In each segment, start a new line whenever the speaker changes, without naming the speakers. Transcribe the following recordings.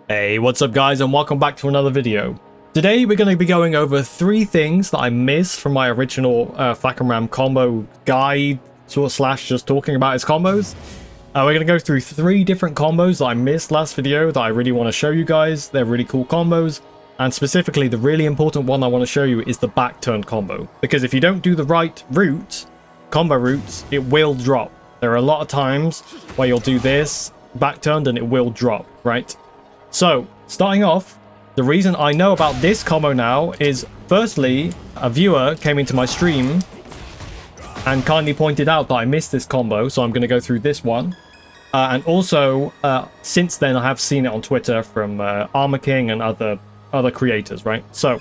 Hey, what's up guys, and welcome back to another video. Today we're going to be going over 3 things that I missed from my original FAHKUMRA'M's combo guide slash just talking about his combos. We're going to go through 3 different combos that I missed last video that I really want to show you guys. They're really cool combos, and specifically the really important one I want to show you is the Backturn combo, because if you don't do the right combo routes, it will drop. There are a lot of times where you'll do this Backturned and it will drop, right? So, starting off, the reason I know about this combo now is, firstly, a viewer came into my stream and kindly pointed out that I missed this combo, so I'm going to go through this one. And also, since then, I have seen it on Twitter from Armor King and other creators, right? So,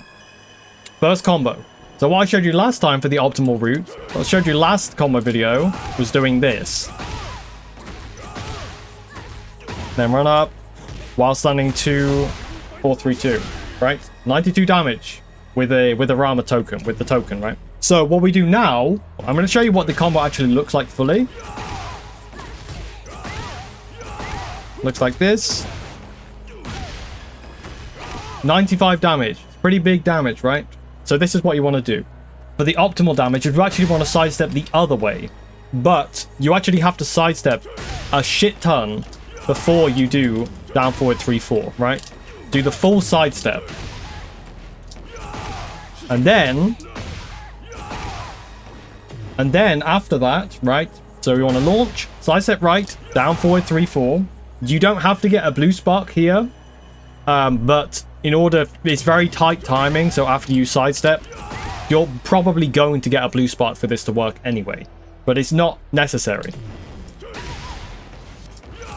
first combo. So what I showed you last time for the optimal route, what I showed you last combo video, was doing this. Then run up, while standing 2, 4, 3, 2, right? 92 damage with a Rama token, with the token, right? So what we do now, I'm going to show you what the combo actually looks like fully. Looks like this. 95 damage. It's pretty big damage, right? So this is what you want to do. For the optimal damage, you actually want to sidestep the other way. But you actually have to sidestep a shit ton before you do down forward 3, 4, right? Do the full sidestep. And then after that, right? So we want to launch, sidestep right, down forward 3, 4. You don't have to get a blue spark here. But in order, it's very tight timing, so after you sidestep, you're probably going to get a blue spark for this to work anyway. But it's not necessary.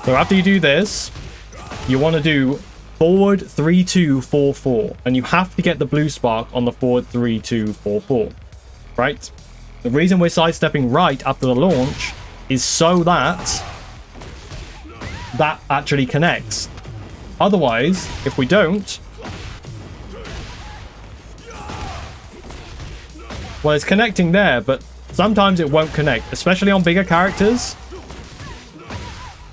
So after you do this, you want to do forward 3, 2, 4, 4. And you have to get the blue spark on the forward 3, 2, 4, 4. Right? The reason we're sidestepping right after the launch is so that that actually connects. Otherwise, if we don't, well, it's connecting there, but sometimes it won't connect, especially on bigger characters.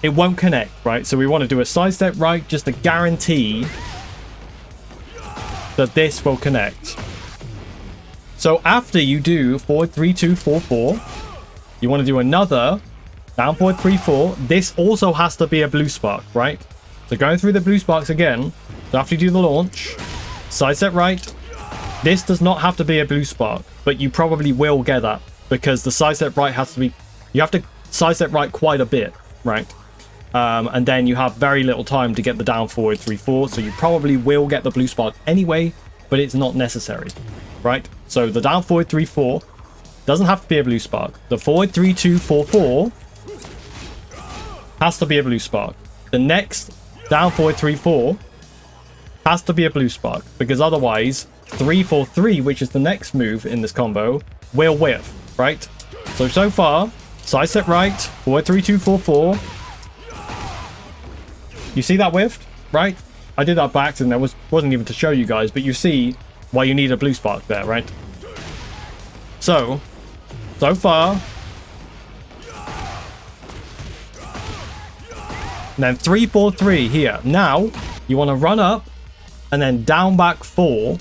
It won't connect, right? So we want to do a sidestep right just to guarantee that this will connect. So after you do forward 3, 2, 4, 4, you want to do another down forward 3, 4. This also has to be a blue spark, right? So going through the blue sparks again, so after you do the launch, sidestep right. This does not have to be a blue spark, but you probably will get that because the sidestep right has to be, you have to sidestep right quite a bit, right? And then you have very little time to get the down forward 3, 4, so you probably will get the blue spark anyway, but it's not necessary, right? So the down forward 3, 4 doesn't have to be a blue spark. The forward 3, 2, 4, 4 has to be a blue spark. The next down forward 3, 4 has to be a blue spark, because otherwise 3, 4, 3, which is the next move in this combo, will whiff, right? So far, sidestep right, forward 3, 2, 4, 4. You see that whiffed, right? I did that by accident. That wasn't even to show you guys, but you see why you need a blue spark there, right? So far. And then 3, 4, 3 here. Now, you want to run up and then down back 4.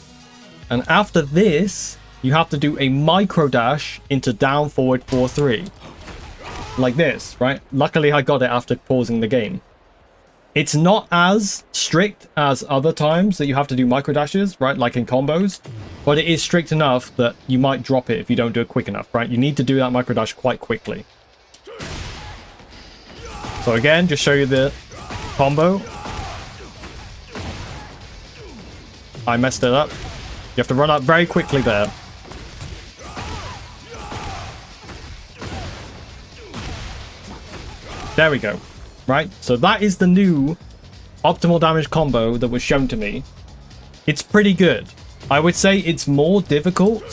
And after this, you have to do a micro dash into down forward 4, 3. Like this, right? Luckily, I got it after pausing the game. It's not as strict as other times that you have to do micro dashes, right? Like in combos. But it is strict enough that you might drop it if you don't do it quick enough, right? You need to do that micro dash quite quickly. So again, just show you the combo. I messed it up. You have to run up very quickly there. There we go. Right? So that is the new optimal damage combo that was shown to me. It's pretty good. I would say it's more difficult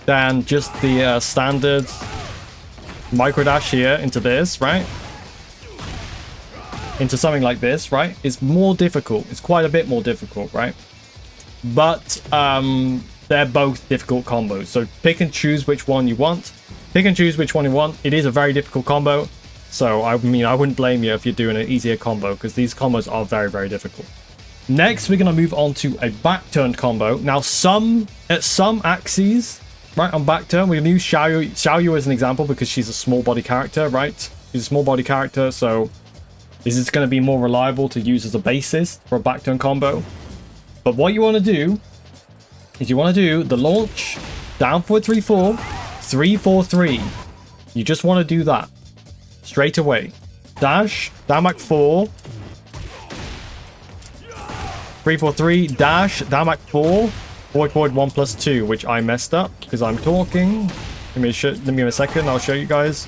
than just the standard micro dash here into this, right? Into something like this, right? It's more difficult. It's quite a bit more difficult, right? But they're both difficult combos. So pick and choose which one you want. Pick and choose which one you want. It is a very difficult combo. So, I mean, I wouldn't blame you if you're doing an easier combo, because these combos are very, very difficult. Next, we're going to move on to a backturn combo. Now, at some axes, right, on backturn, we're going to use Xiaoyu as an example because she's a small body character, right? She's a small body character, so this is going to be more reliable to use as a basis for a backturn combo. But what you want to do is you want to do the launch, down forward 3-4, 3-4-3. You just want to do that straight away. Dash, down back 4, 3-4-3, dash, down back 4, forward 1+2, which I messed up because I'm talking. Give me a second, I'll show you guys.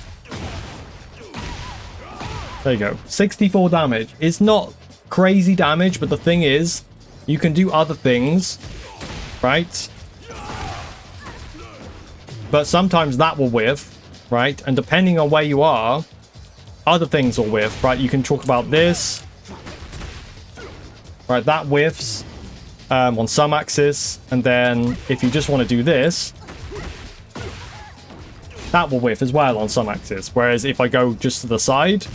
There you go. 64 damage. It's not crazy damage, but the thing is, you can do other things, right? But sometimes that will whiff, right? And depending on where you are, other things will whiff, right? You can talk about this. Right, that whiffs on some axis. And then if you just want to do this, that will whiff as well on some axis. Whereas if I go just to the side,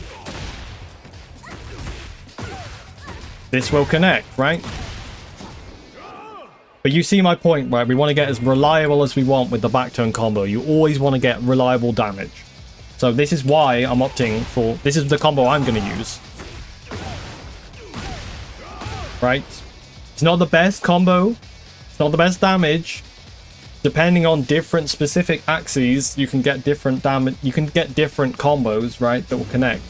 this will connect, right? But you see my point, right? We want to get as reliable as we want with the backturn combo. You always want to get reliable damage. So this is why I'm opting for... This is the combo I'm going to use. Right? It's not the best combo. It's not the best damage. Depending on different specific axes, you can get different damage. You can get different combos, right? That will connect.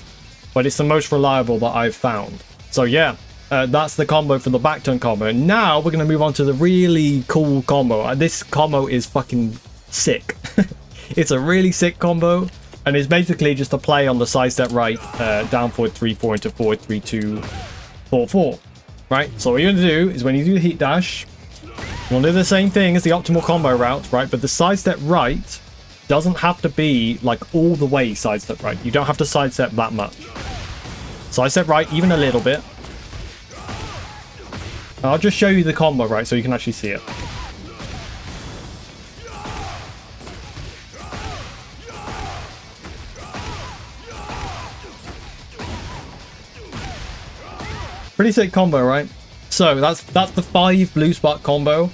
But it's the most reliable that I've found. So yeah. That's the combo for the backturn combo. Now we're going to move on to the really cool combo. This combo is fucking sick. It's a really sick combo. And it's basically just a play on the side step right. Down forward 3-4 into forward 3-2 4-4. Right? So what you're going to do is when you do the heat dash, you want to do the same thing as the optimal combo route, right? But the side step right doesn't have to be like all the way side step right. You don't have to side step that much. Side step right even a little bit. I'll just show you the combo, right, so you can actually see it. Pretty sick combo, right? So that's the 5 blue spark combo.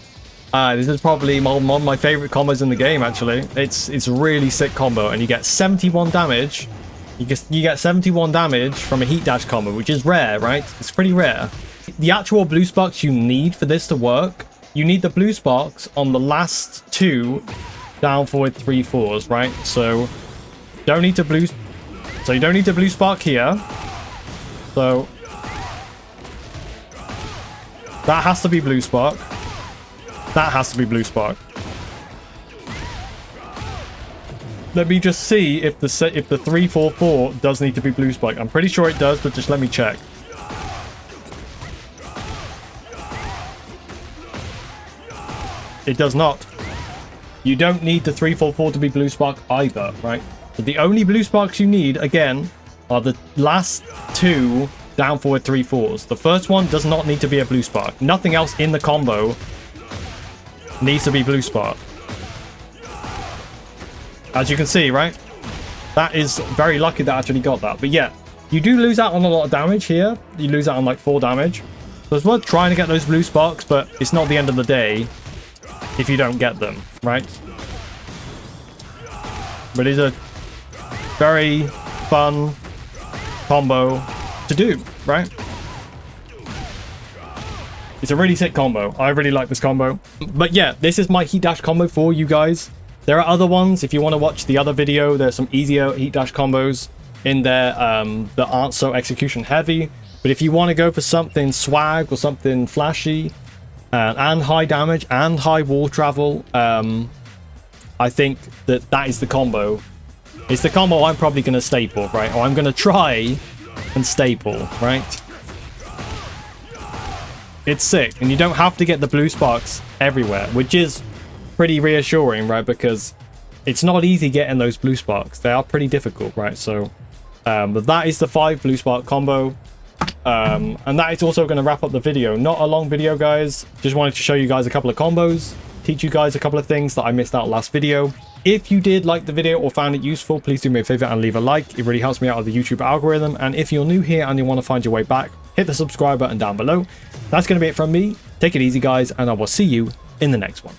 This is probably one of my favorite combos in the game, actually. It's a really sick combo, and you get 71 damage. You get 71 damage from a heat dash combo, which is rare, right? It's pretty rare. The actual blue sparks you need for this to work, you need the blue sparks on the last 2 down forward 3-4s, right? So you don't need to blue spark here. So that has to be blue spark. That has to be blue spark. Let me just see if the 3-4-4 does need to be blue spark. I'm pretty sure it does, but just let me check. It does not. You don't need the 3-4-4 to be blue spark either, right? So the only blue sparks you need, again, are the last 2 down forward 3-4s. The first one does not need to be a blue spark. Nothing else in the combo needs to be blue spark. As you can see, right? That is very lucky that I actually got that. But yeah, you do lose out on a lot of damage here. You lose out on like 4 damage. So it's worth trying to get those blue sparks, but it's not the end of the day if you don't get them, right? But it's a very fun combo to do, right? It's a really sick combo. I really like this combo. But yeah, this is my heat dash combo for you guys. There are other ones. If you want to watch the other video, there's some easier heat dash combos in there that aren't so execution heavy. But if you want to go for something swag or something flashy, and high damage and high wall travel, I think that is the combo. It's the combo I'm probably going to staple, right? Or I'm going to try and staple, right? It's sick, and you don't have to get the blue sparks everywhere, which is pretty reassuring, right? Because it's not easy getting those blue sparks. They are pretty difficult, right? So but that is the 5 blue spark combo. And that is also going to wrap up the video. Not a long video, guys. Just wanted to show you guys a couple of combos, teach you guys a couple of things that I missed out last video. If you did like the video or found it useful, please do me a favor and leave a like. It really helps me out with the YouTube algorithm. And if you're new here and you want to find your way back, hit the subscribe button down below. That's going to be it from me. Take it easy, guys, and I will see you in the next one.